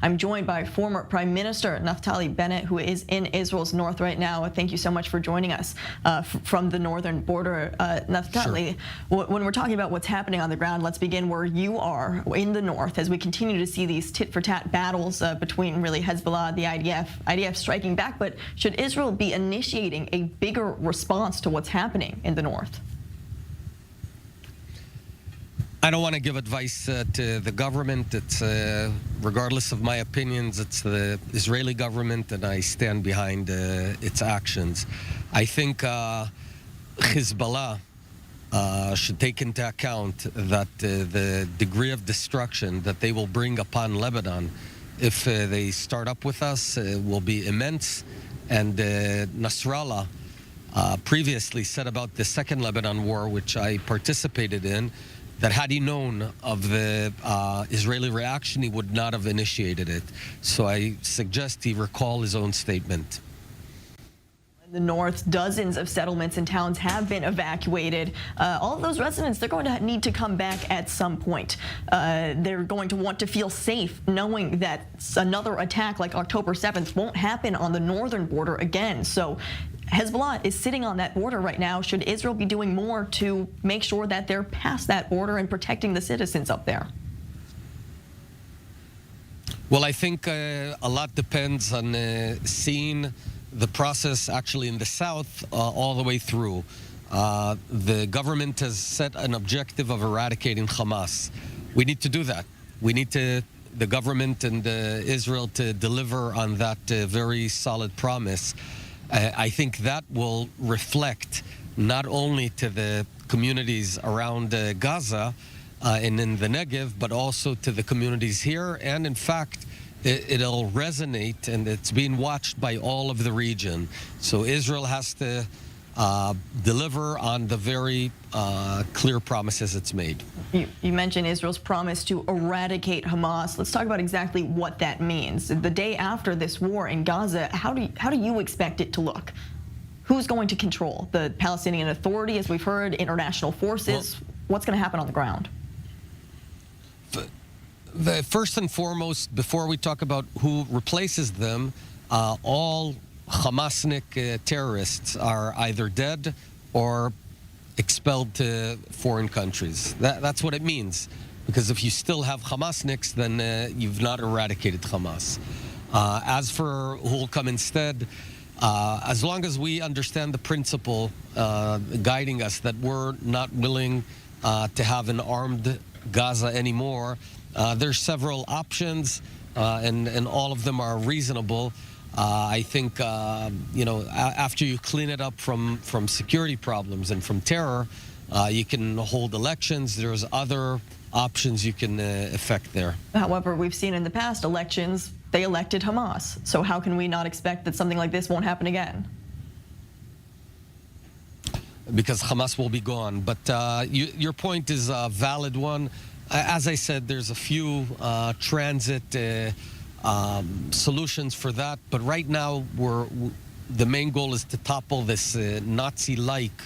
I'm joined by former Prime Minister Naftali Bennett, who is in Israel's north right now. Thank you so much for joining us from the northern border. Naftali, sure. When we're talking about what's happening on the ground, let's begin where you are in the north as we continue to see these tit-for-tat battles between really Hezbollah, the IDF striking back. But should Israel be initiating a bigger response to what's happening in the north? I don't want to give advice to the government. It's regardless of my opinions, it's the Israeli government, and I stand behind its actions. I think Hezbollah should take into account that the degree of destruction that they will bring upon Lebanon if they start up with us will be immense. And Nasrallah previously said about the Second Lebanon War, which I participated in, that had he known of the Israeli reaction, he would not have initiated it. So I suggest he recall his own statement. In the north, dozens of settlements and towns have been evacuated. All of those residents, they're going to need to come back at some point. They're going to want to feel safe knowing that another attack like October 7th won't happen on the northern border again. So Hezbollah is sitting on that border right now. Should Israel be doing more to make sure that they're past that border and protecting the citizens up there? Well, I think a lot depends on seeing the process actually in the south all the way through. The government has set an objective of eradicating Hamas. We need to do that. We need the government and Israel to deliver on that very solid promise. I think that will reflect not only to the communities around Gaza and in the Negev, but also to the communities here. And in fact, it'll resonate, and it's being watched by all of the region. So Israel has to deliver on the very clear promises it's made. You mentioned Israel's promise to eradicate Hamas. Let's talk about exactly what that means. The day after this war in Gaza, how do you expect it to look? Who's going to control? The Palestinian Authority, as we've heard, international forces? What's going to happen on the ground? First and foremost, before we talk about who replaces them, all Hamasnik terrorists are either dead or expelled to foreign countries. That's what it means. Because if you still have Hamasniks, then you've not eradicated Hamas. As for who will come instead, as long as we understand the principle guiding us that we're not willing to have an armed Gaza anymore, there's several options, and all of them are reasonable. I think, after you clean it up from security problems and from terror, you can hold elections. There's other options you can effect there. However, we've seen in the past elections, they elected Hamas. So how can we not expect that something like this won't happen again? Because Hamas will be gone. But your point is a valid one. As I said, there's a few transit solutions for that, but right now the main goal is to topple this Nazi-like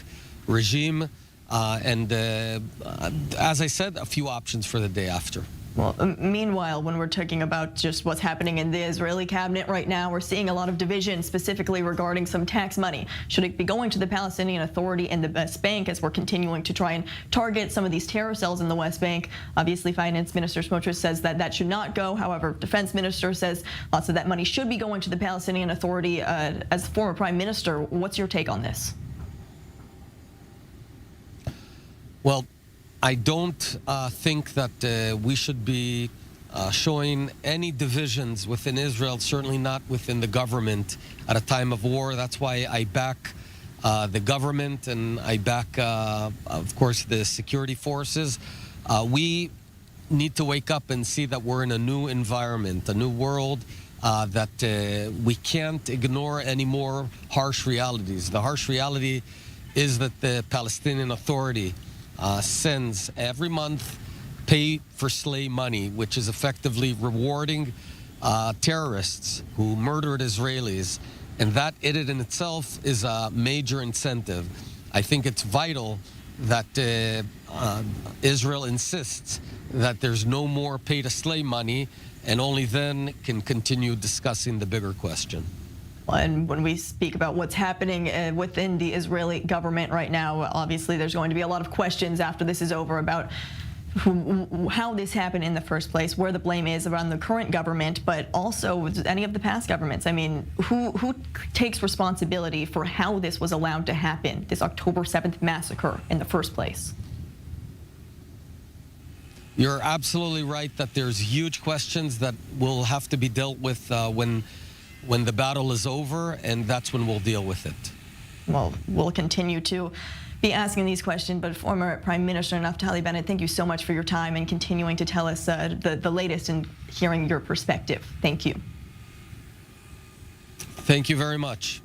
regime, and as I said, a few options for the day after. Well, meanwhile, when we're talking about just what's happening in the Israeli cabinet right now, we're seeing a lot of division, specifically regarding some tax money. Should it be going to the Palestinian Authority and the West Bank, as we're continuing to try and target some of these terror cells in the West Bank? Obviously, Finance Minister Smotrich says that that should not go. However, Defense Minister says lots of that money should be going to the Palestinian Authority. As former Prime Minister, what's your take on this? Well, I don't think that we should be showing any divisions within Israel, certainly not within the government at a time of war. That's why I back the government, and I back, of course, the security forces. We need to wake up and see that we're in a new environment, a new world, that we can't ignore any more harsh realities. The harsh reality is that the Palestinian Authority sends every month pay-for-slay money, which is effectively rewarding terrorists who murdered Israelis, and that in itself is a major incentive. I think it's vital that Israel insists that there's no more pay-to-slay money, and only then can continue discussing the bigger question. And when we speak about what's happening within the Israeli government right now, obviously there's going to be a lot of questions after this is over about how this happened in the first place, where the blame is around the current government, but also any of the past governments. I mean, who takes responsibility for how this was allowed to happen, this October 7th massacre in the first place? You're absolutely right that there's huge questions that will have to be dealt with when the battle is over, and that's when we'll deal with it. Well, we'll continue to be asking these questions, but former Prime Minister Naftali Bennett, thank you so much for your time and continuing to tell us the latest and hearing your perspective. Thank you. Thank you very much.